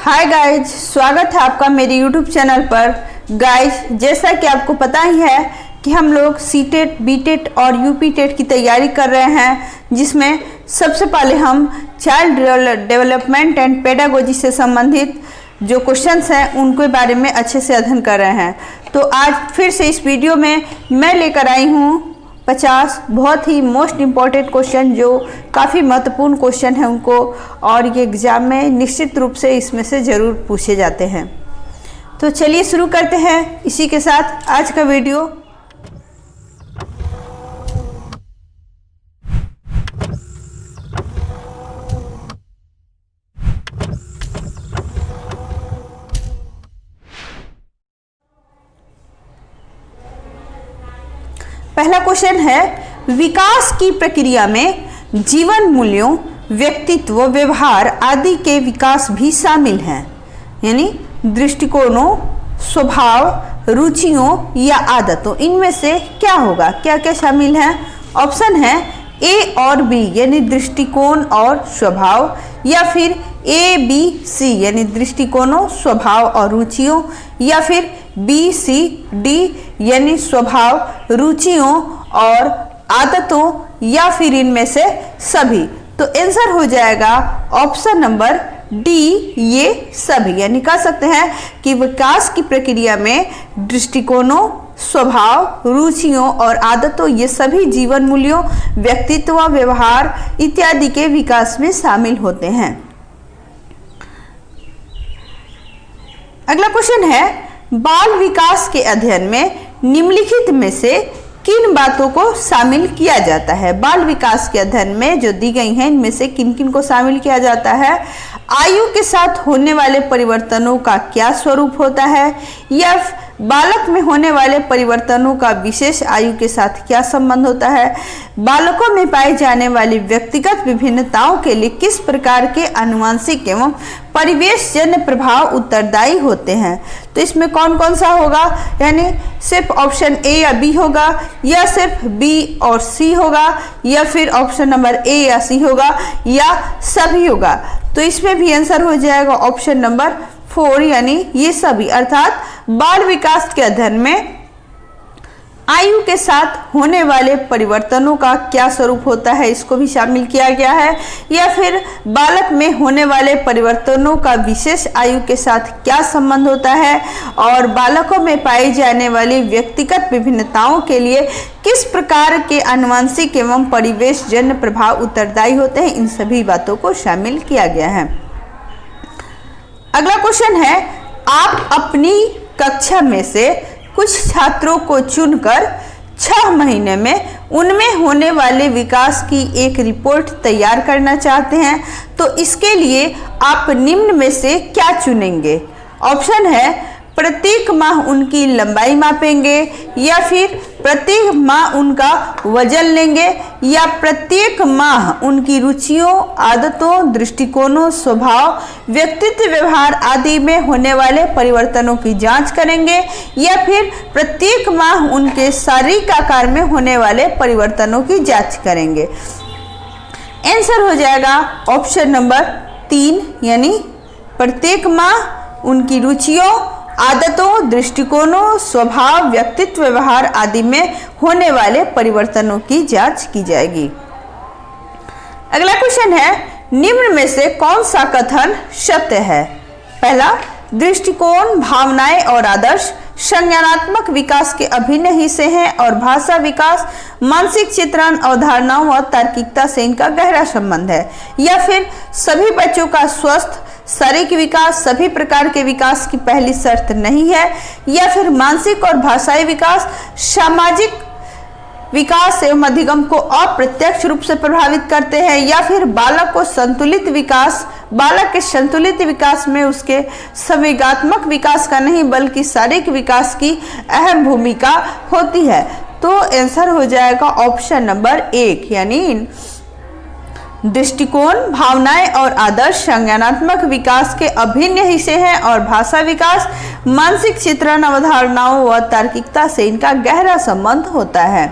Hi guys, स्वागत है आपका मेरे यूट्यूब चैनल पर। गाइज, जैसा कि आपको पता ही है कि हम लोग सीटेट, बीटेट और यूपीटेट की तैयारी कर रहे हैं, जिसमें सबसे पहले हम चाइल्ड डेवलपमेंट एंड पेडागोजी से संबंधित जो क्वेश्चंस हैं उनके बारे में अच्छे से अध्ययन कर रहे हैं। तो आज फिर से इस वीडियो में मैं लेकर आई हूँ 50 बहुत ही मोस्ट इम्पॉर्टेंट क्वेश्चन, जो काफ़ी महत्वपूर्ण क्वेश्चन है उनको, और ये एग्ज़ाम में निश्चित रूप से इसमें से ज़रूर पूछे जाते हैं। तो चलिए शुरू करते हैं इसी के साथ आज का वीडियो। पहला क्वेश्चन है, विकास की प्रक्रिया में जीवन मूल्यों, व्यक्तित्व, व्यवहार आदि के विकास भी शामिल हैं। यानी दृष्टिकोणों, स्वभाव, रुचियों या आदतों, इनमें से क्या होगा, क्या क्या शामिल है? ऑप्शन है ए और बी यानी दृष्टिकोण और स्वभाव, या फिर ए बी सी यानी दृष्टिकोणों, स्वभाव और रुचियों, या फिर बी सी डी यानी स्वभाव, रुचियों और आदतों, या फिर इनमें से सभी। तो आंसर हो जाएगा ऑप्शन नंबर डी, ये सभी। यानी कह सकते हैं कि विकास की प्रक्रिया में दृष्टिकोणों, स्वभाव, रुचियों और आदतों, ये सभी जीवन मूल्यों, व्यक्तित्व, व्यवहार इत्यादि के विकास में शामिल होते हैं। अगला क्वेश्चन है, बाल विकास के अध्ययन में निम्नलिखित में से किन बातों को शामिल किया जाता है? बाल विकास के अध्ययन में जो दी गई हैं इनमें से किन किन को शामिल किया जाता है? आयु के साथ होने वाले परिवर्तनों का क्या स्वरूप होता है, या बालक में होने वाले परिवर्तनों का विशेष आयु के साथ क्या संबंध होता है? बालकों में पाई जाने वाली व्यक्तिगत विभिन्नताओं के लिए किस प्रकार के आनुवंशिक एवं परिवेश जन्य प्रभाव उत्तरदायी होते हैं? तो इसमें कौन कौन सा होगा? यानी सिर्फ ऑप्शन ए या बी होगा, या सिर्फ बी और सी होगा, या फिर ऑप्शन नंबर ए या सी होगा, या सभी होगा? तो इसमें भी आंसर हो जाएगा ऑप्शन नंबर 4 यानी ये सभी। अर्थात बाल विकास के अध्ययन में आयु के साथ होने वाले परिवर्तनों का क्या स्वरूप होता है, इसको भी शामिल किया गया है, या फिर बालक में होने वाले परिवर्तनों का विशेष आयु के साथ क्या संबंध होता है, और बालकों में पाई जाने वाली व्यक्तिगत विभिन्नताओं के लिए किस प्रकार के आनुवंशिक एवं परिवेश जन्य प्रभाव उत्तरदायी होते हैं, इन सभी बातों को शामिल किया गया है। अगला क्वेश्चन है, आप अपनी कक्षा में से कुछ छात्रों को चुनकर 6 महीने में उनमें होने वाले विकास की एक रिपोर्ट तैयार करना चाहते हैं। तो इसके लिए आप निम्न में से क्या चुनेंगे? ऑप्शन है प्रत्येक माह उनकी लंबाई मापेंगे, या फिर प्रत्येक माह उनका वजन लेंगे, या प्रत्येक माह उनकी रुचियों, आदतों, दृष्टिकोणों, स्वभाव, व्यक्तित्व, व्यवहार आदि में होने वाले परिवर्तनों की जांच करेंगे, या फिर प्रत्येक माह उनके शारीरिक आकार में होने वाले परिवर्तनों की जांच करेंगे? आंसर हो जाएगा ऑप्शन नंबर 3 यानी प्रत्येक माह उनकी रुचियों, आदतों, दृष्टिकोणों, स्वभाव, व्यक्तित्व, व्यवहार आदि में होने वाले परिवर्तनों की जांच की जाएगी। अगला क्वेश्चन है, निम्न में से कौन सा कथन सत्य है? पहला, दृष्टिकोण, भावनाएं और आदर्श संज्ञानात्मक विकास के अभिन्न हिस्से हैं, और भाषा विकास, मानसिक चित्रण, अवधारणाओं और तार्किकता से इनका गहरा संबंध है, या फिर सभी बच्चों का स्वस्थ शारीरिक विकास सभी प्रकार के विकास की पहली शर्त नहीं है, या फिर मानसिक और भाषाई विकास सामाजिक विकास एवं अधिगम को अप्रत्यक्ष रूप से प्रभावित करते हैं, या फिर बालक को संतुलित विकास, बालक के संतुलित विकास में उसके संवेगात्मक विकास का नहीं बल्कि शारीरिक विकास की अहम भूमिका होती है। तो आंसर हो जाएगा ऑप्शन नंबर 1 यानी दृष्टिकोण, भावनाएं और आदर्श संज्ञानात्मक विकास के अभिन्न हिस्से हैं, और भाषा विकास मानसिक चित्रण, अवधारणाओं व तार्किकता से इनका गहरा संबंध होता है।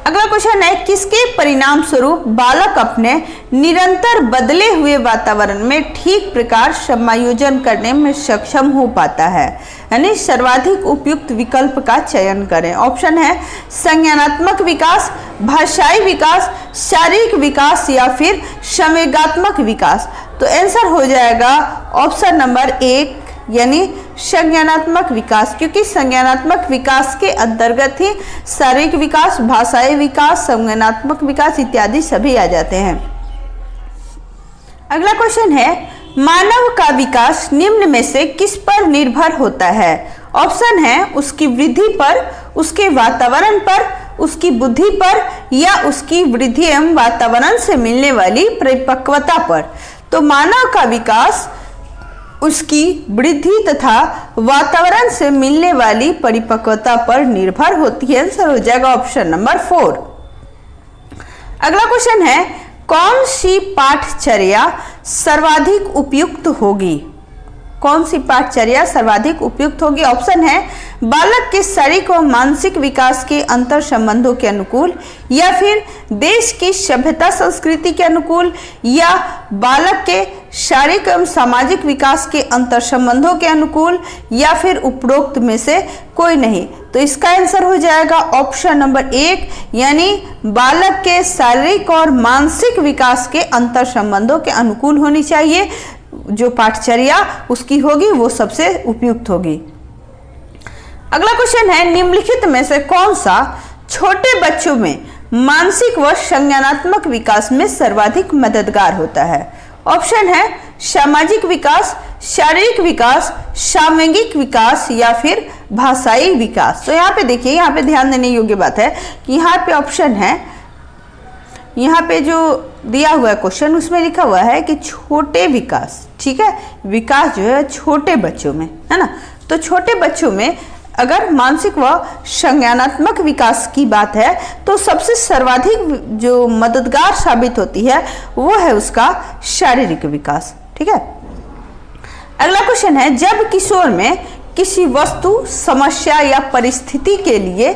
अगला क्वेश्चन है, किसके परिणाम स्वरूप बालक अपने निरंतर बदले हुए वातावरण में ठीक प्रकार समायोजन करने में सक्षम हो पाता है? यानी सर्वाधिक उपयुक्त विकल्प का चयन करें। ऑप्शन है संज्ञानात्मक विकास, भाषाई विकास, शारीरिक विकास या फिर संवेगात्मक विकास। तो आंसर हो जाएगा ऑप्शन नंबर 1 यानी संज्ञानात्मक विकास, क्योंकि संज्ञानात्मक विकास के अंतर्गत ही शारीरिक विकास, भाषाई विकास, संज्ञानात्मक विकास इत्यादि सभी आ जाते हैं। अगला क्वेश्चन है, मानव का विकास निम्न में से किस पर निर्भर होता है? ऑप्शन है उसकी वृद्धि पर, उसके वातावरण पर, उसकी बुद्धि पर या उसकी वृद्धि एवं वातावरण से मिलने वाली परिपक्वता पर। तो मानव का विकास उसकी वृद्धि तथा वातावरण से मिलने वाली परिपक्वता पर निर्भर होती है। आंसर हो जाएगा ऑप्शन नंबर 4। अगला क्वेश्चन है, कौन सी पाठचर्या सर्वाधिक उपयुक्त होगी? कौन सी पाठचर्या सर्वाधिक उपयुक्त होगी? ऑप्शन है बालक के शारीरिक और मानसिक विकास के अंतर संबंधों के अनुकूल, या फिर देश की सभ्यता संस्कृति के अनुकूल, या बालक के शारीरिक एवं सामाजिक विकास के अंतर संबंधों के अनुकूल, या फिर उपरोक्त में से कोई नहीं। तो इसका आंसर हो जाएगा ऑप्शन नंबर 1 यानी बालक के शारीरिक और मानसिक विकास के अंतर संबंधों के अनुकूल होनी चाहिए। जो पाठचर्या उसकी होगी वो सबसे उपयुक्त होगी। अगला क्वेश्चन है, निम्नलिखित में से कौन सा छोटे बच्चों में मानसिक व संज्ञानात्मक विकास में सर्वाधिक मददगार होता है? ऑप्शन है सामाजिक विकास, शारीरिक विकास, सामूहिक विकास या फिर भाषाई विकास। तो यहाँ पे देखिए, यहाँ पे ध्यान देने योग्य बात है कि यहाँ पे ऑप्शन है, यहाँ पे जो दिया हुआ है क्वेश्चन उसमें लिखा हुआ है कि छोटे विकास, ठीक है, विकास जो है छोटे बच्चों में, है ना। तो छोटे बच्चों में अगर मानसिक व संज्ञानात्मक विकास की बात है तो सबसे सर्वाधिक जो मददगार साबित होती है वो है उसका शारीरिक विकास, ठीक है। अगला क्वेश्चन है, जब किशोर में किसी वस्तु, समस्या या परिस्थिति के लिए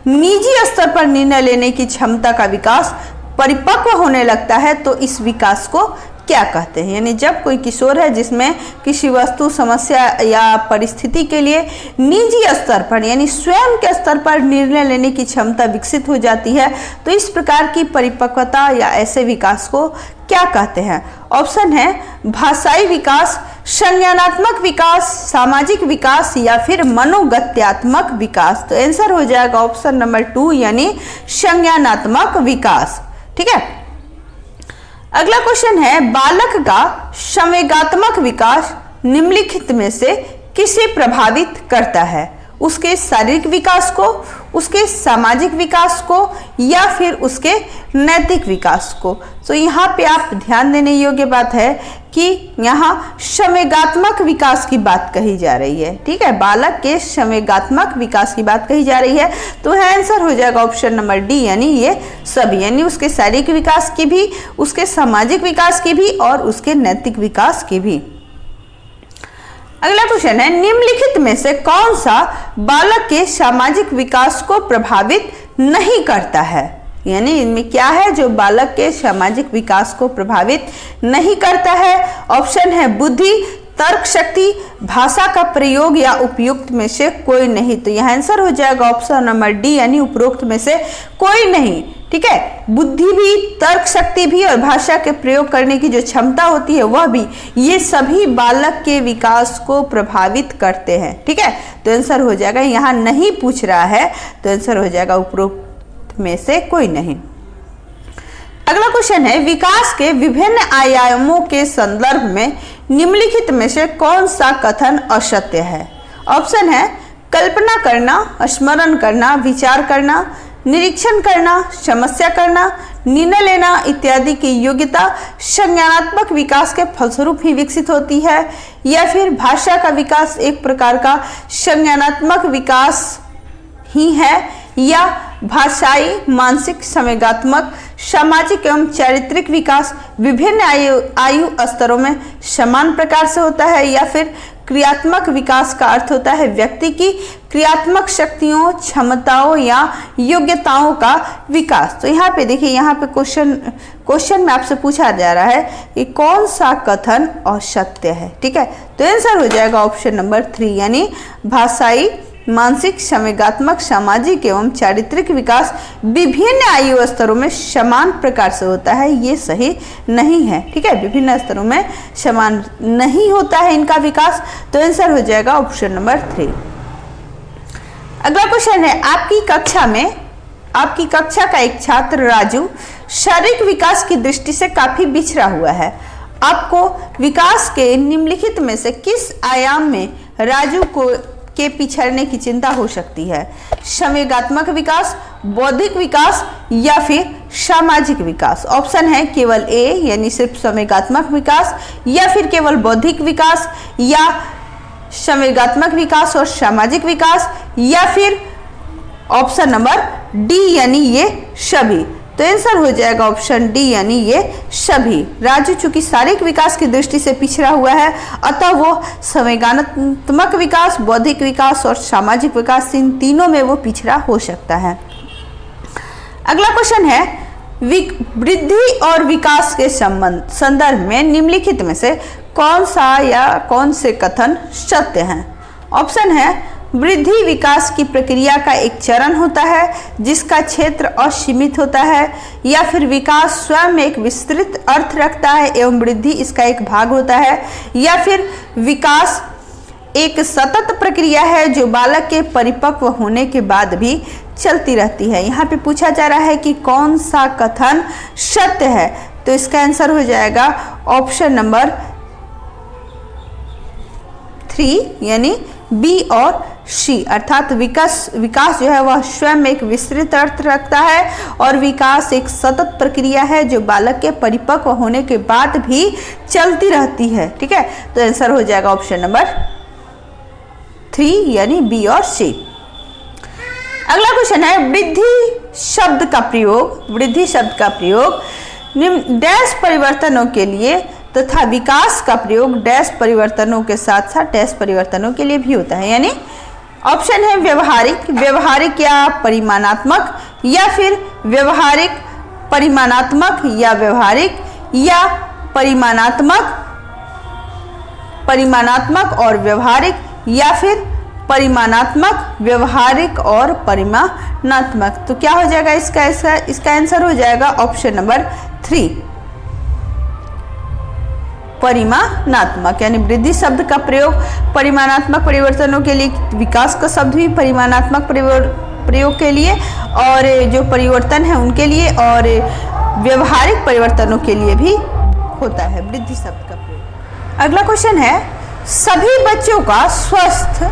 निजी स्तर पर निर्णय लेने की क्षमता का विकास परिपक्व होने लगता है तो इस विकास को क्या कहते हैं? यानी जब कोई किशोर है जिसमें किसी वस्तु, समस्या या परिस्थिति के लिए निजी स्तर पर यानी स्वयं के स्तर पर निर्णय लेने की क्षमता विकसित हो जाती है तो इस प्रकार की परिपक्वता या ऐसे विकास को क्या कहते हैं? ऑप्शन है भाषाई विकास, संज्ञानात्मक विकास, सामाजिक विकास या फिर मनोगत्यात्मक विकास। तो आंसर हो जाएगा ऑप्शन नंबर 2 यानी संज्ञानात्मक विकास, ठीक है। अगला क्वेश्चन है, बालक का संवेगात्मक विकास निम्नलिखित में से किसे प्रभावित करता है? उसके शारीरिक विकास को, उसके सामाजिक विकास को या फिर उसके नैतिक विकास को? तो यहाँ पे आप ध्यान देने योग्य बात है कि यहाँ संवेगात्मक विकास की बात कही जा रही है, ठीक है। बालक के संवेगात्मक विकास की बात कही जा रही है तो है आंसर हो जाएगा ऑप्शन नंबर डी यानी ये सभी, यानी उसके शारीरिक विकास की भी, उसके सामाजिक विकास की भी और उसके नैतिक विकास की भी। अगला क्वेश्चन है, निम्नलिखित में से कौन सा बालक के सामाजिक विकास को प्रभावित नहीं करता है? यानी इनमें क्या है जो बालक के सामाजिक विकास को प्रभावित नहीं करता है? ऑप्शन है बुद्धि, तर्क शक्ति, भाषा का प्रयोग या उपयुक्त में से कोई नहीं। तो यह आंसर हो जाएगा ऑप्शन नंबर डी यानी उपरोक्त में से कोई नहीं, ठीक है। बुद्धि भी, तर्क शक्ति भी और भाषा के प्रयोग करने की जो क्षमता होती है वह भी, ये सभी बालक के विकास को प्रभावित करते हैं, ठीक है। तो आंसर हो जाएगा, यहाँ नहीं पूछ रहा है तो आंसर हो जाएगा उपरोक्त में से कोई नहीं। अगला क्वेश्चन है, विकास के विभिन्न आयामों के संदर्भ में निम्नलिखित में से कौन सा कथन असत्य है? ऑप्शन है कल्पना करना, स्मरण करना, विचार करना, निरीक्षण करना, समस्या करना, निर्णय लेना इत्यादि की योग्यता संज्ञानात्मक विकास के फलस्वरूप ही विकसित होती है, या फिर भाषा का विकास एक प्रकार का संज्ञानात्मक विकास ही है, या भाषाई, मानसिक, संवेगात्मक, सामाजिक एवं चारित्रिक विकास विभिन्न आयु स्तरों में समान प्रकार से होता है। या फिर क्रियात्मक विकास का अर्थ होता है व्यक्ति की क्रियात्मक शक्तियों, क्षमताओं या योग्यताओं का विकास। तो यहाँ पे देखिए, यहाँ पे क्वेश्चन में आपसे पूछा जा रहा है कि कौन सा कथन असत्य है। ठीक है, तो आंसर हो जाएगा ऑप्शन नंबर 3, यानी भाषाई, मानसिक, संवेगात्मक, सामाजिक एवं चारित्रिक विकास विभिन्न आयु स्तरों में समान प्रकार से होता है। ये सही नहीं है। ठीक है, विभिन्न स्तरों में समान नहीं होता है इनका विकास। तो आंसर हो जाएगा ऑप्शन नंबर 3। अगला क्वेश्चन है, आपकी कक्षा का एक छात्र राजू शारीरिक विकास की दृष्टि से काफी पिछड़ा हुआ है। आपको विकास के निम्नलिखित में से किस आयाम में राजू के पिछड़ने की चिंता हो सकती है? संवेगात्मक विकास, बौद्धिक विकास या फिर सामाजिक विकास। ऑप्शन है केवल ए यानी सिर्फ संवेगात्मक विकास, या फिर केवल बौद्धिक विकास, या संवेगात्मक विकास और सामाजिक विकास, या फिर ऑप्शन नंबर डी यानी ये सभी। तो आंसर हो जाएगा ऑप्शन डी यानी ये सभी। राजू चूंकि शारीरिक विकास की दृष्टि से पिछड़ा हुआ है, अतः वो संवेगात्मक विकास, बौद्धिक विकास और सामाजिक विकास, इन तीनों में वो पिछड़ा हो सकता है। अगला क्वेश्चन है, वृद्धि और विकास के संदर्भ में निम्नलिखित में से कौन सा या कौन से कथन सत्य हैं? ऑप्शन है, वृद्धि विकास की प्रक्रिया का एक चरण होता है जिसका क्षेत्र असीमित होता है, या फिर विकास स्वयं एक विस्तृत अर्थ रखता है एवं वृद्धि इसका एक भाग होता है, या फिर विकास एक सतत प्रक्रिया है जो बालक के परिपक्व होने के बाद भी चलती रहती है। यहाँ पे पूछा जा रहा है कि कौन सा कथन सत्य है। तो इसका आंसर हो जाएगा ऑप्शन नंबर 3 यानी बी और सी, अर्थात विकास जो है वह स्वयं एक विस्तृत अर्थ रखता है और विकास एक सतत प्रक्रिया है जो बालक के परिपक्व होने के बाद भी चलती रहती है। ठीक है, तो आंसर हो जाएगा ऑप्शन नंबर 3 यानी बी और सी। अगला क्वेश्चन है, वृद्धि शब्द का प्रयोग डैश परिवर्तनों के लिए तथा विकास का प्रयोग डैश परिवर्तनों के साथ साथ डैश परिवर्तनों के लिए भी होता है। यानी ऑप्शन है व्यवहारिक या परिमाणात्मक, या फिर व्यवहारिक परिमाणात्मक, या व्यवहारिक या परिमाणात्मक और व्यवहारिक, या फिर परिमाणात्मक, व्यवहारिक और परिमाणात्मक। तो क्या हो जाएगा इसका आंसर हो जाएगा ऑप्शन नंबर 3 परिमाणात्मक। यानी वृद्धि शब्द का प्रयोग परिमाणात्मक परिवर्तनों के लिए, विकास का शब्द भी परिमाणात्मक प्रयोग के लिए, और जो परिवर्तन है उनके लिए, और व्यवहारिक परिवर्तनों के लिए भी होता है वृद्धि शब्द का प्रयोग। अगला क्वेश्चन है, सभी बच्चों का स्वस्थ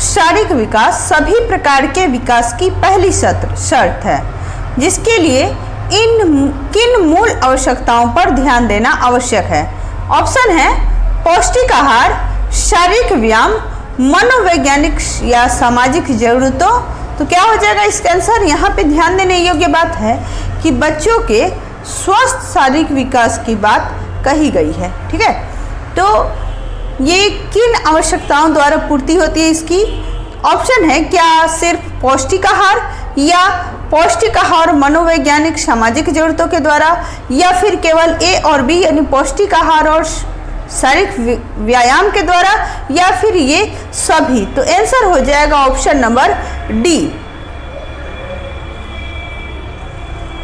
शारीरिक विकास सभी प्रकार के विकास की पहली शर्त है, जिसके लिए किन मूल आवश्यकताओं पर ध्यान देना आवश्यक है? ऑप्शन है पौष्टिक आहार, शारीरिक व्यायाम, मनोवैज्ञानिक या सामाजिक जरूरतों। तो क्या हो जाएगा इसका आंसर? यहाँ पे ध्यान देने योग्य बात है कि बच्चों के स्वस्थ शारीरिक विकास की बात कही गई है। ठीक है, तो ये किन आवश्यकताओं द्वारा पूर्ति होती है इसकी? ऑप्शन है क्या सिर्फ पौष्टिक आहार, या पौष्टिक आहार मनोवैज्ञानिक सामाजिक जरूरतों के द्वारा, या फिर केवल ए और बी यानी पौष्टिक आहार और शारीरिक व्यायाम के द्वारा, या फिर ये सभी। तो आंसर हो जाएगा option number D.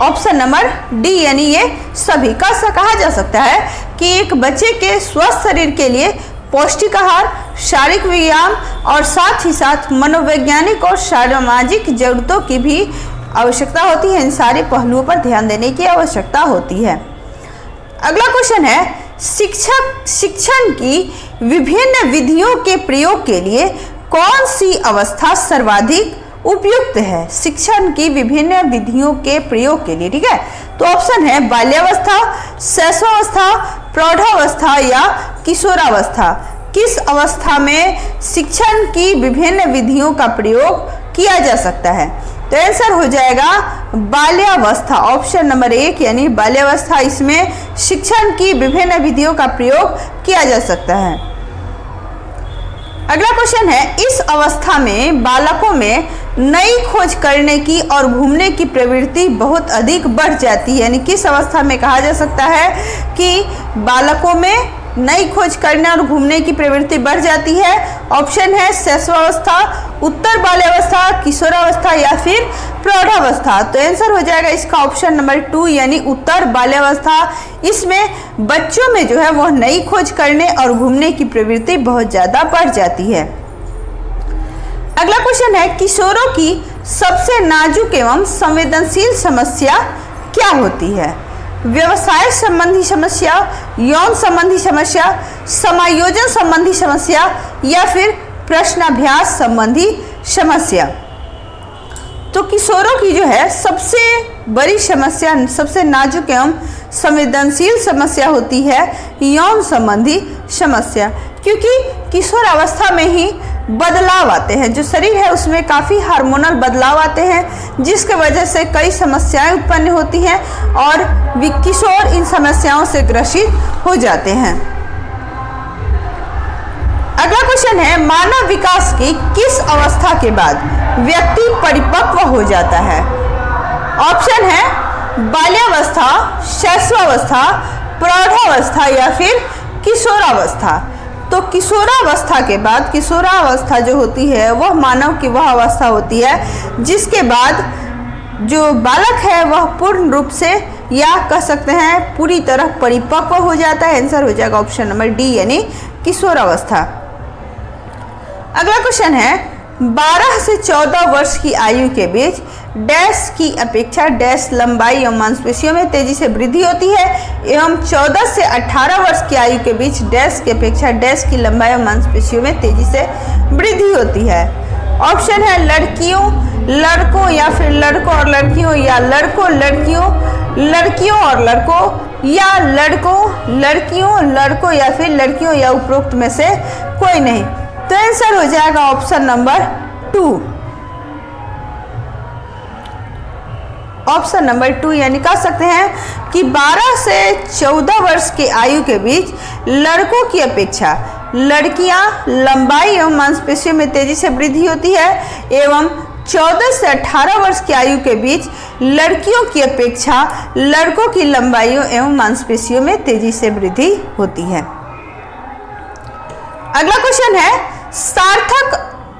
Option number D यानी ये सभी का कहा जा सकता है कि एक बच्चे के स्वस्थ शरीर के लिए पौष्टिक आहार, शारीरिक व्यायाम और साथ ही साथ मनोवैज्ञानिक और सामाजिक जरूरतों की भी आवश्यकता होती है। इन सारे पहलुओं पर ध्यान देने की आवश्यकता होती है। अगला क्वेश्चन है, शिक्षण की विभिन्न विधियों के प्रयोग के लिए कौन सी अवस्था सर्वाधिक उपयुक्त है? शिक्षण की विभिन्न विधियों के प्रयोग के लिए। ठीक है, तो ऑप्शन है बाल्यावस्था, शैशवावस्था, प्रौढ़ावस्था या किशोरावस्था। किस अवस्था में शिक्षण की विभिन्न विधियों का प्रयोग किया जा सकता है? तो तो आंसर हो जाएगा बाल्यावस्था, ऑप्शन नंबर 1 यानी बाल्यावस्था। इसमें शिक्षण की विभिन्न विधियों का प्रयोग किया जा सकता है। अगला क्वेश्चन है, इस अवस्था में बालकों में नई खोज करने की और घूमने की प्रवृत्ति बहुत अधिक बढ़ जाती है। यानी किस अवस्था में कहा जा सकता है कि बालकों में नई खोज करने और घूमने की प्रवृत्ति बढ़ जाती है? ऑप्शन है शैशवावस्था, उत्तर बाल्यावस्था, किशोरावस्था या फिर प्रौढ़ावस्था। तो आंसर हो जाएगा इसका ऑप्शन नंबर 2 यानी उत्तर बाल्यावस्था। इसमें बच्चों में जो है वह नई खोज करने और घूमने की प्रवृत्ति बहुत ज्यादा बढ़ जाती है। अगला क्वेश्चन है, किशोरों की सबसे नाजुक एवं संवेदनशील समस्या क्या होती है? व्यवसाय संबंधी समस्या, यौन संबंधी समस्या, समायोजन संबंधी समस्या या फिर प्रश्नाभ्यास संबंधी समस्या। तो किशोरों की जो है सबसे बड़ी समस्या, सबसे नाजुक एवं संवेदनशील समस्या होती है यौन संबंधी समस्या, क्योंकि किशोर अवस्था में ही बदलाव आते हैं, जो शरीर है उसमें काफ़ी हार्मोनल बदलाव आते हैं, जिसके वजह से कई समस्याएं उत्पन्न होती हैं और किशोर इन समस्याओं से ग्रसित हो जाते हैं। अगला क्वेश्चन है, मानव विकास की किस अवस्था के बाद व्यक्ति परिपक्व हो जाता है? ऑप्शन है बाल्यावस्था, शैशवावस्था, प्रौढ़ावस्था या फिर किशोरावस्था। तो किशोरावस्था के बाद, किशोरावस्था जो होती है वह मानव की वह अवस्था होती है जिसके बाद जो बालक है वह पूर्ण रूप से या कह सकते हैं पूरी तरह परिपक्व हो जाता है। आंसर हो जाएगा ऑप्शन नंबर डी यानी किशोरावस्था। अगला क्वेश्चन है, 12 से 14 वर्ष की आयु के बीच डैश की अपेक्षा डैश लंबाई एवं मांसपेशियों में तेजी से वृद्धि होती है एवं 14 से 18 वर्ष की आयु के बीच डैश की अपेक्षा डैश की लंबाई एवं मांसपेशियों में तेजी से वृद्धि होती है। ऑप्शन है लड़कियों, लड़कों या फिर लड़कों और लड़कियों या लड़कों लड़कियों, लड़कियों और लड़कों या लड़कों लड़कियों लड़कों या फिर लड़कियों या उपरोक्त में से कोई नहीं। तो आंसर हो जाएगा ऑप्शन नंबर 2, ऑप्शन नंबर 2 यानी कह सकते हैं कि 12 से 14 वर्ष की आयु के बीच लड़कों की अपेक्षा लड़कियां लंबाई एवं मांसपेशियों में तेजी से वृद्धि होती है एवं 14 से 18 वर्ष की आयु के बीच लड़कियों की अपेक्षा लड़कों की लंबाइयों एवं मांसपेशियों में तेजी से वृद्धि होती है। अगला क्वेश्चन है, सार्थक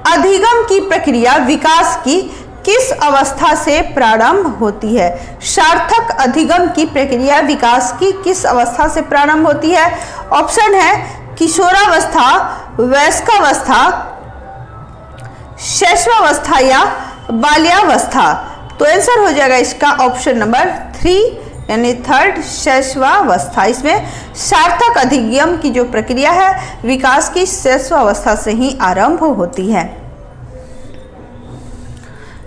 अधिगम की प्रक्रिया विकास की किस अवस्था से प्रारंभ होती है? सार्थक अधिगम की प्रक्रिया विकास की किस अवस्था से प्रारंभ होती है? ऑप्शन है किशोरावस्था, वयस्कावस्था, शैशवावस्था या बाल्यावस्था। तो आंसर हो जाएगा इसका ऑप्शन नंबर 3 यानी थर्ड शैशवावस्था। इसमें सार्थक अधिगम की जो प्रक्रिया है विकास की शैशवावस्था से ही आरंभ होती है।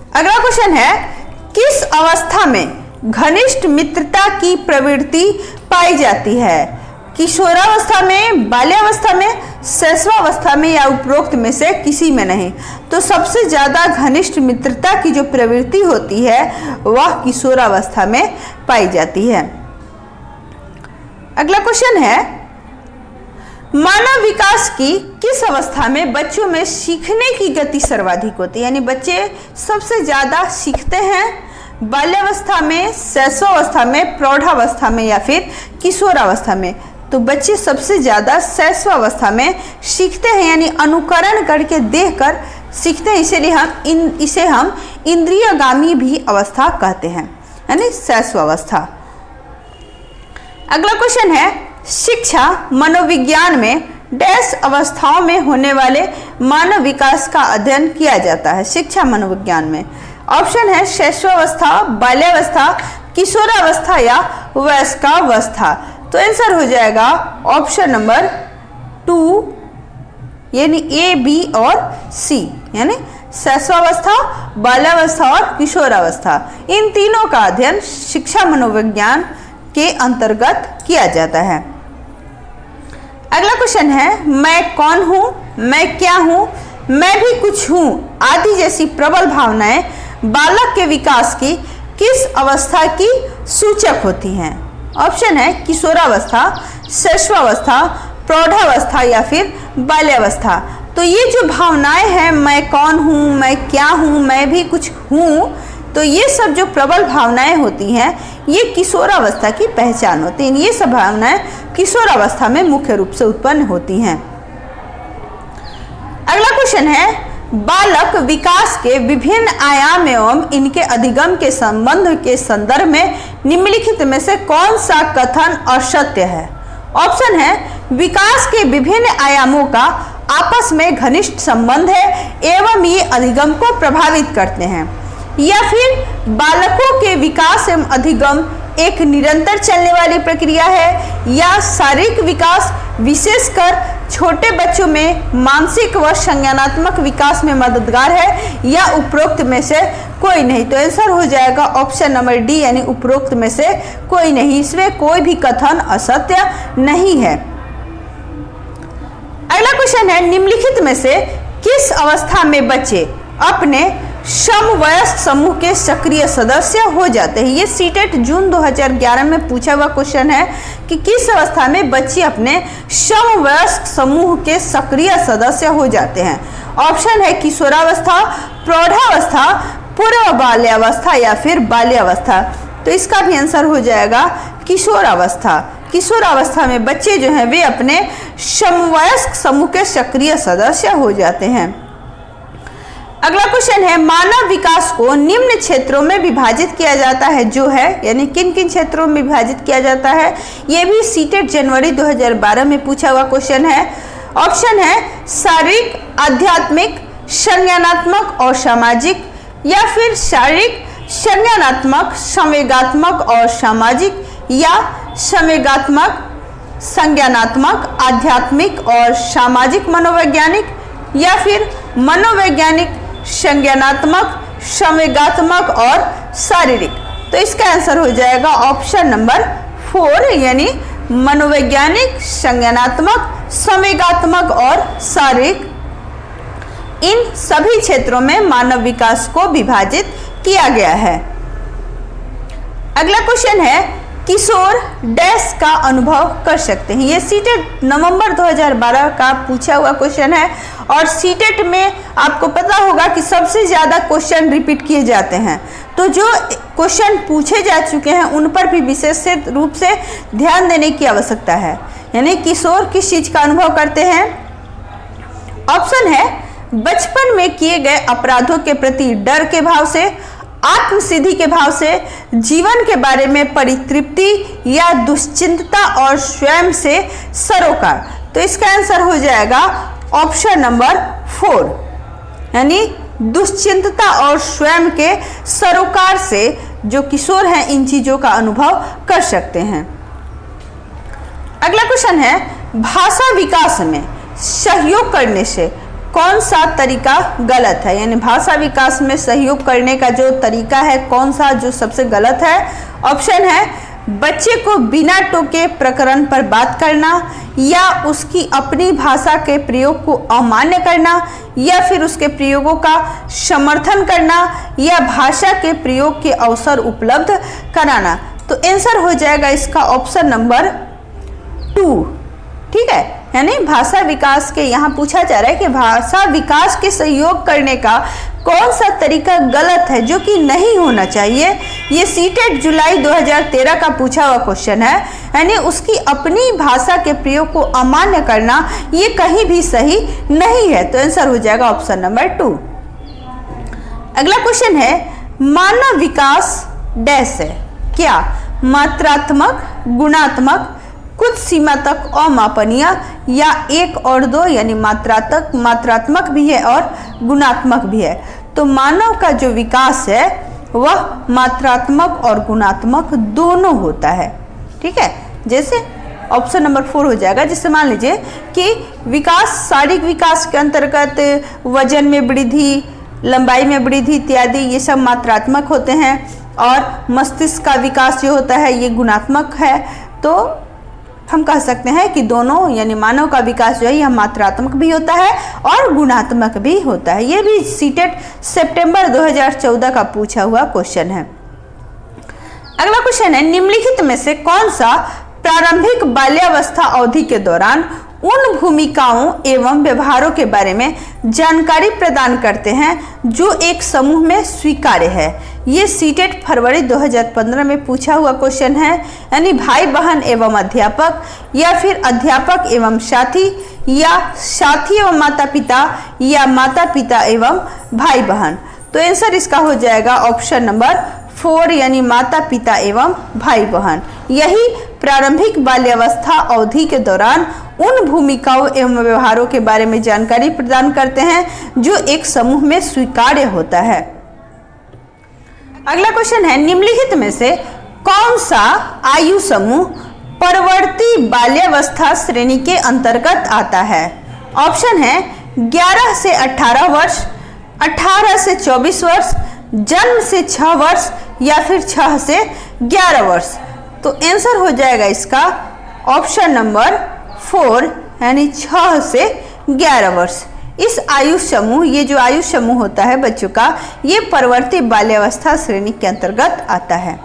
अगला क्वेश्चन है, किस अवस्था में घनिष्ठ मित्रता की प्रवृत्ति पाई जाती है? किशोरावस्था में, बाल्यावस्था में, शैशवावस्था में या उपरोक्त में से किसी में नहीं। तो सबसे ज्यादा घनिष्ठ मित्रता की जो प्रवृत्ति होती है वह किशोरावस्था में पाई जाती है। अगला क्वेश्चन है, मानव विकास की किस अवस्था में बच्चों में सीखने की गति सर्वाधिक होती है? यानी बच्चे सबसे ज्यादा सीखते हैं बाल्यावस्था में, शैशवावस्था में, प्रौढ़ावस्था में या फिर किशोरावस्था में। तो बच्चे सबसे ज्यादा शैशवावस्था में सीखते हैं यानी अनुकरण करके देखकर सीखते हैं, इसे हम इंद्रियगामी भी अवस्था कहते हैं यानी शैशवावस्था। अगला क्वेश्चन है, शिक्षा मनोविज्ञान में डैश अवस्थाओं में होने वाले मानव विकास का अध्ययन किया जाता है? शिक्षा मनोविज्ञान में ऑप्शन है शैशवावस्था, बाल्यावस्था, किशोरावस्था या वयस्कावस्था। तो आंसर हो जाएगा ऑप्शन नंबर 2 यानी ए, बी और सी यानी शैशवावस्था, बाल्यावस्था और किशोरावस्था। इन तीनों का अध्ययन शिक्षा मनोविज्ञान के अंतर्गत किया जाता है। अगला क्वेश्चन है, मैं कौन हूं, मैं क्या हूं, मैं भी कुछ हूं आदि जैसी प्रबल भावनाएं बालक के विकास की किस अवस्था की सूचक होती हैं? ऑप्शन है किशोरावस्था, शैशवावस्था, प्रौढ़ावस्था या फिर बाल्यावस्था। तो ये जो भावनाएं हैं, मैं कौन हूँ, मैं क्या हूँ, मैं भी कुछ हूँ, तो ये सब जो प्रबल भावनाएं होती हैं ये किशोरावस्था की पहचान होती हैं। ये सब भावनाएं किशोरावस्था में मुख्य रूप से उत्पन्न होती हैं। अगला क्वेश्चन है, बालक विकास के विभिन्न आयाम एवं इनके अधिगम के संबंध के संदर्भ में निम्नलिखित में से कौन सा कथन असत्य है? ऑप्शन है विकास के विभिन्न आयामों का आपस में घनिष्ठ संबंध है एवं ये अधिगम को प्रभावित करते हैं, या फिर बालकों के विकास एवं अधिगम एक निरंतर चलने वाली प्रक्रिया है, या शारीरिक विकास विशेषकर छोटे बच्चों में मानसिक व संज्ञानात्मक विकास में मददगार है, या उपरोक्त में से कोई नहीं। तो आंसर हो जाएगा ऑप्शन नंबर डी, यानी उपरोक्त में से कोई नहीं। इसमें कोई भी कथन असत्य नहीं है। अगला क्वेश्चन है, निम्नलिखित में से किस अवस्था में बच्चे अपने समवयस्क समूह के सक्रिय सदस्य हो जाते हैं? ये सीटेट जून 2011 में पूछा हुआ क्वेश्चन है कि किस अवस्था में बच्चे अपने समवयस्क समूह के सक्रिय सदस्य हो जाते हैं। ऑप्शन है किशोरावस्था, प्रौढ़ावस्था, पूर्व बाल्यावस्था या फिर बाल्यावस्था। तो इसका भी आंसर हो जाएगा किशोरावस्था। किशोरावस्था में बच्चे जो हैं वे अपने समवयस्क समूह के सक्रिय सदस्य हो जाते हैं। अगला क्वेश्चन है, मानव विकास को निम्न क्षेत्रों में विभाजित किया जाता है, जो है यानी किन किन क्षेत्रों में विभाजित किया जाता है? ये भी सीटेट जनवरी 2012 में पूछा हुआ क्वेश्चन है। ऑप्शन है शारीरिक, आध्यात्मिक, संज्ञानात्मक और सामाजिक, या फिर शारीरिक, संज्ञानात्मक, संवेगात्मक और सामाजिक, या संवेगात्मक, संज्ञानात्मक, आध्यात्मिक और सामाजिक मनोवैज्ञानिक, या फिर मनोवैज्ञानिक, संज्ञानात्मक, संवेगात्मक और शारीरिक। तो इसका आंसर हो जाएगा ऑप्शन नंबर 4, यानी मनोवैज्ञानिक, संज्ञानात्मक, संवेगात्मक और शारीरिक। इन सभी क्षेत्रों में मानव विकास को विभाजित किया गया है। अगला क्वेश्चन है, किशोर डैश का अनुभव कर सकते हैं। ये सीटेट नवंबर 2012 का पूछा हुआ क्वेश्चन है, और सीटेट में आपको पता होगा कि सबसे ज़्यादा क्वेश्चन रिपीट किए जाते हैं। तो जो क्वेश्चन पूछे जा चुके हैं उन पर भी विशेष रूप से ध्यान देने की आवश्यकता है। यानी किशोर किस चीज़ का अनुभव करते हैं? ऑप्शन है बचपन में किए गए अपराधों के प्रति डर के भाव से, आत्मसिद्धि के भाव से, जीवन के बारे में परितृप्ति या दुश्चिंतता और स्वयं से सरोकार। तो इसका आंसर हो जाएगा ऑप्शन नंबर 4, यानी दुश्चिंतता और स्वयं के सरोकार से जो किशोर हैं इन चीजों का अनुभव कर सकते हैं। अगला क्वेश्चन है, भाषा विकास में सहयोग करने से कौन सा तरीका गलत है? यानी भाषा विकास में सहयोग करने का जो तरीका है कौन सा जो सबसे गलत है? ऑप्शन है बच्चे को बिना टोके प्रकरण पर बात करना, या उसकी अपनी भाषा के प्रयोग को अमान्य करना, या फिर उसके प्रयोगों का समर्थन करना, या भाषा के प्रयोग के अवसर उपलब्ध कराना। तो आंसर हो जाएगा इसका ऑप्शन नंबर 2। ठीक है, यानी भाषा विकास के यहाँ पूछा जा रहा है कि भाषा विकास के सहयोग करने का कौन सा तरीका गलत है जो कि नहीं होना चाहिए। ये सीटेट जुलाई 2013 का पूछा हुआ क्वेश्चन है, यानी उसकी अपनी भाषा के प्रयोग को अमान्य करना ये कहीं भी सही नहीं है। तो आंसर हो जाएगा ऑप्शन नंबर 2। अगला क्वेश्चन है, मानव विकास डैश है? क्या मात्रात्मक, गुणात्मक, कुछ सीमा तक अमापनीय, या 1 और 2, यानी मात्रात्मक भी है और गुणात्मक भी है। तो मानव का जो विकास है वह मात्रात्मक और गुणात्मक दोनों होता है। ठीक है, जैसे ऑप्शन नंबर 4 हो जाएगा। जैसे मान लीजिए कि विकास, शारीरिक विकास के अंतर्गत वजन में वृद्धि, लंबाई में वृद्धि इत्यादि ये सब मात्रात्मक होते हैं, और मस्तिष्क का विकास जो होता है ये गुणात्मक है। तो हम कह सकते हैं कि दोनों यानी मानव का विकास जो है यह मात्रात्मक भी होता है और गुणात्मक भी होता है। ये भी सीटेट सितंबर 2014 का पूछा हुआ क्वेश्चन है। अगला क्वेश्चन है, निम्नलिखित में से कौन सा प्रारंभिक बाल्यावस्था अवधि के दौरान उन भूमिकाओं एवं व्यवहारों के बारे में जानकारी प्रदान करते हैं जो एक समूह में स्वीकार्य है। ये सीटेट फरवरी 2015 में पूछा हुआ क्वेश्चन है, यानी भाई बहन एवं अध्यापक, या फिर अध्यापक एवं साथी, या साथी एवं माता पिता, या माता पिता एवं भाई बहन। तो आंसर इसका हो जाएगा ऑप्शन नंबर 4 यानी माता पिता एवं भाई बहन। यही प्रारंभिक बाल्यावस्था अवधि के दौरान उन भूमिकाओं एवं व्यवहारों के बारे में जानकारी प्रदान करते हैं जो एक समूह में स्वीकार्य होता है। अगला क्वेश्चन है, निम्नलिखित में से कौन सा आयु समूह परवर्ती बाल्यावस्था श्रेणी के अंतर्गत आता है? ऑप्शन है 11 से 18 वर्ष, 18 से 24 वर्ष, जन्म से 6 वर्ष, या फिर 6 से 11 वर्ष। तो आंसर हो जाएगा इसका ऑप्शन नंबर 4 यानी 6 से 11 वर्ष। इस आयु समूह, ये जो आयु समूह होता है बच्चों का, ये परवर्ती बाल्यावस्था श्रेणी के अंतर्गत आता है।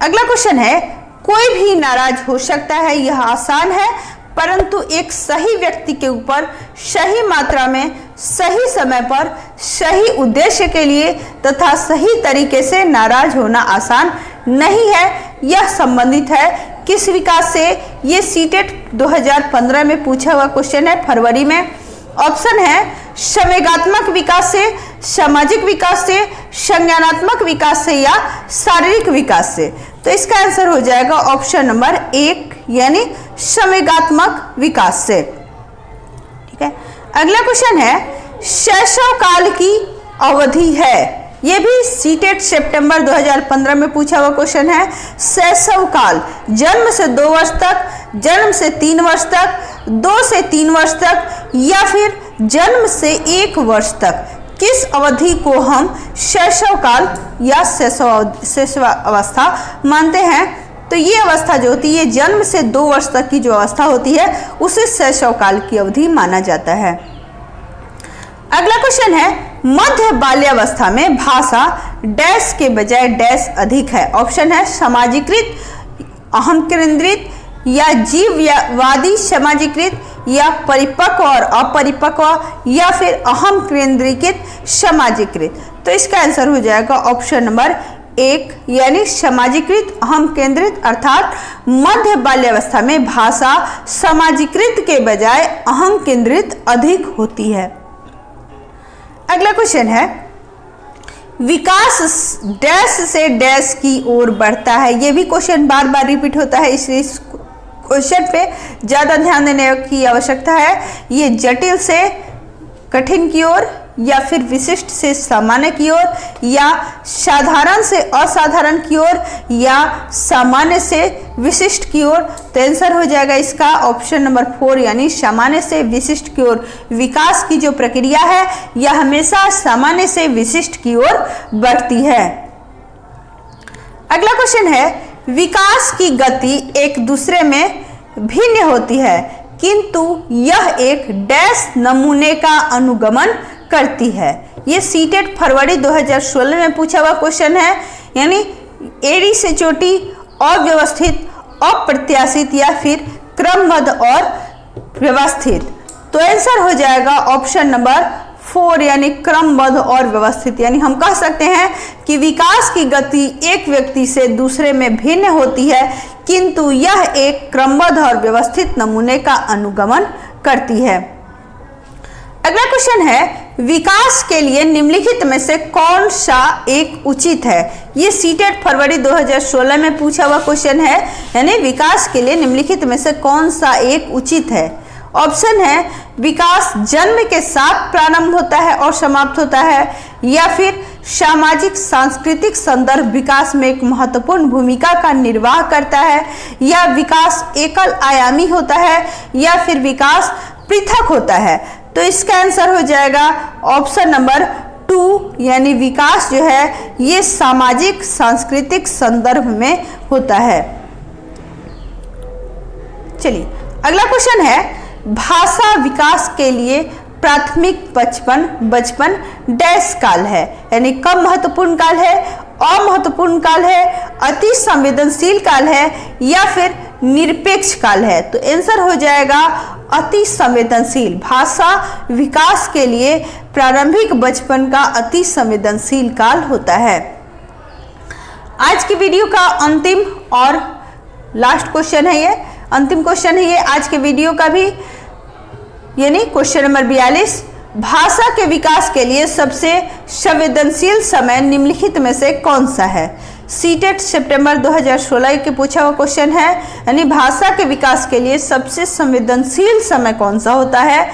अगला क्वेश्चन है, कोई भी नाराज हो सकता है, यह आसान है, परंतु एक सही व्यक्ति के ऊपर सही मात्रा में सही समय पर सही उद्देश्य के लिए तथा सही तरीके से नाराज होना आसान नहीं है। यह संबंधित है किस विकास से? ये सीटेट 2015 में पूछा हुआ क्वेश्चन है फरवरी में। ऑप्शन है संवेगात्मक विकास से, सामाजिक विकास से, संज्ञानात्मक विकास से, या शारीरिक विकास से। तो इसका आंसर हो जाएगा ऑप्शन नंबर 1 यानी संवेगात्मक विकास से। ठीक है। अगला क्वेश्चन है, शैशव काल की अवधि है। यह भी सीटेट सितंबर 2015 में पूछा हुआ क्वेश्चन है। शैशव काल जन्म से 2 वर्ष तक, जन्म से 3 वर्ष तक, 2 से 3 वर्ष तक, या फिर जन्म से 1 वर्ष तक, किस अवधि को हम शैशव काल या शैशव अवस्था मानते हैं? तो ये अवस्था जो होती है, जन्म से 2 वर्ष तक की जो अवस्था होती है उसे शैशव काल की अवधि माना जाता है। अगला क्वेश्चन है, मध्य बाल्यावस्था में भाषा डैश के बजाय डैश अधिक है। ऑप्शन है सामाजिकृत, अहम केंद्रित, या जीववादी समाजीकृत, या परिपक्व और अपरिपक्व, या फिर अहम केंद्रीकृत समाजीकृत। तो इसका आंसर हो जाएगा ऑप्शन नंबर 1 यानी समाजीकृत अहम केंद्रित, अर्थात मध्य बाल्यावस्था में भाषा समाजीकृत के बजाय अहम केंद्रित अधिक होती है। अगला क्वेश्चन है, विकास डैश से डैश की ओर बढ़ता है। यह भी क्वेश्चन बार बार रिपीट होता है, इसलिए क्वेश्चन पे ज्यादा ध्यान देने की आवश्यकता है। ये जटिल से कठिन की ओर, या फिर विशिष्ट से सामान्य की ओर, या साधारण से असाधारण की ओर, या सामान्य से विशिष्ट की ओर। तो आंसर हो जाएगा इसका ऑप्शन नंबर 4 यानी सामान्य से विशिष्ट की ओर। विकास की जो प्रक्रिया है यह हमेशा सामान्य से विशिष्ट की ओर बढ़ती है। अगला क्वेश्चन है, विकास की गति एक दूसरे में भिन्न होती है, किंतु यह एक डैश नमूने का अनुगमन करती है। यह सीटेट फरवरी 2016 में पूछा हुआ क्वेश्चन है, यानी एड़ी से चोटी, अव्यवस्थित, अप्रत्याशित, या फिर क्रमबद्ध और व्यवस्थित। तो आंसर हो जाएगा ऑप्शन नंबर 4 यानी क्रमबद्ध और व्यवस्थित। यानी हम कह सकते हैं कि विकास की गति एक व्यक्ति से दूसरे में भिन्न होती है, किंतु यह एक क्रमबद्ध और व्यवस्थित नमूने का अनुगमन करती है। अगला क्वेश्चन है, विकास के लिए निम्नलिखित में से कौन सा एक उचित है? ये सीटेट फरवरी 2016 में पूछा हुआ क्वेश्चन है, यानी विकास के लिए निम्नलिखित में से कौन सा एक उचित है? ऑप्शन है विकास जन्म के साथ प्रारंभ होता है और समाप्त होता है, या फिर सामाजिक सांस्कृतिक संदर्भ विकास में एक महत्वपूर्ण भूमिका का निर्वाह करता है, या विकास एकल आयामी होता है, या फिर विकास पृथक होता है। तो इसका आंसर हो जाएगा ऑप्शन नंबर 2 यानी विकास जो है ये सामाजिक सांस्कृतिक संदर्भ में होता है। चलिए अगला क्वेश्चन है, भाषा विकास के लिए प्राथमिक बचपन डैश काल है, यानी कम महत्वपूर्ण काल है, अमहत्वपूर्ण काल है, अति संवेदनशील काल है या फिर निरपेक्ष काल है। तो आंसर हो जाएगा अति संवेदनशील। भाषा विकास के लिए प्रारंभिक बचपन का अति संवेदनशील काल होता है। आज की वीडियो का अंतिम और लास्ट क्वेश्चन है ये, अंतिम क्वेश्चन है ये आज के वीडियो का भी, यानी क्वेश्चन नंबर 42, भाषा के विकास के लिए सबसे संवेदनशील समय निम्नलिखित में से कौन सा है। सीटेट सितंबर 2016 के पूछा हुआ क्वेश्चन है, यानी भाषा के विकास के लिए सबसे संवेदनशील समय कौन सा होता है।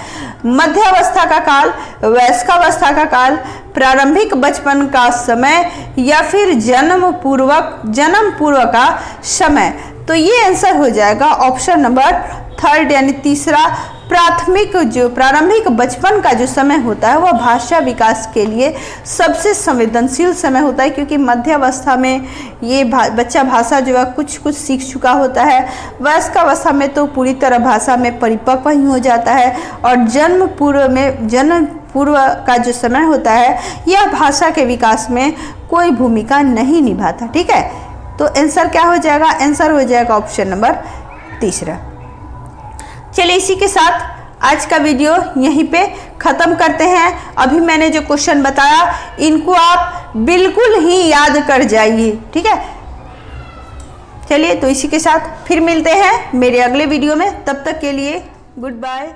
मध्यावस्था का काल, वयस्कावस्था का काल, प्रारंभिक बचपन का समय या फिर जन्म पूर्व का समय। तो ये आंसर हो जाएगा ऑप्शन नंबर 3 यानी तीसरा। प्रारंभिक बचपन का जो समय होता है वह भाषा विकास के लिए सबसे संवेदनशील समय होता है, क्योंकि मध्यावस्था में ये बच्चा भाषा जो है कुछ सीख चुका होता है। वयस्कावस्था में तो पूरी तरह भाषा में परिपक्व ही हो जाता है, और जन्म पूर्व का जो समय होता है यह भाषा के विकास में कोई भूमिका नहीं निभाता। ठीक है, तो आंसर क्या हो जाएगा, आंसर हो जाएगा ऑप्शन नंबर 3। चलिए इसी के साथ आज का वीडियो यहीं पे ख़त्म करते हैं। अभी मैंने जो क्वेश्चन बताया इनको आप बिल्कुल ही याद कर जाइए। ठीक है, चलिए तो इसी के साथ फिर मिलते हैं मेरे अगले वीडियो में। तब तक के लिए गुड बाय।